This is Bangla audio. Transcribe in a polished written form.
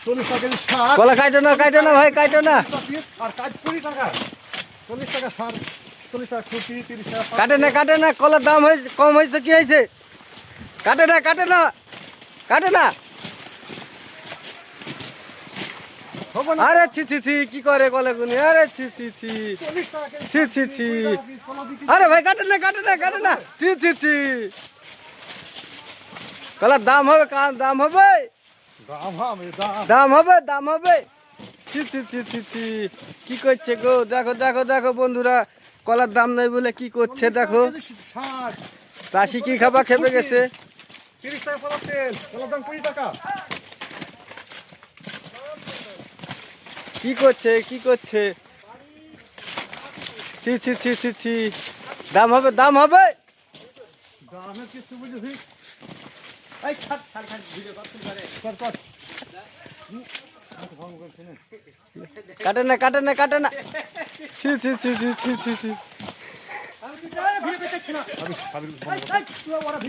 40 টাকা কেজি সার। কলা কাটো না ভাই, কাটো না। আর কাজ 20 টাকা। 40 টাকা সার, 40 টাকা খুঁটি, 30 টাকা পাট। কাটে না, কলার দাম কম হয়েছে, কি হয়েছে? কাটে না। হবে না। আরে ছি কি করে কলা গুনি, আরে ছি 40 টাকা কেজি ছি। কলা বিক্রি। আরে ভাই কাটে না ছি। কলার দাম হবে, দাম হবে, দাম হবে। ছি কি করছে গো? দেখো বন্ধুরা, কলার দাম নেই বলে কি করছে দেখো। 60, চাষি কি খাবা খেপে গেছে। 30 টাকা কলার তেল, কলার দাম 20 টাকা। কি করছে ছি। দাম হবে। দামের কিছু বুঝেছি। এই ছাড় ভিডিও করতে পারে। কর। কাটে না ছি আমি ভিডিও দেখছি না।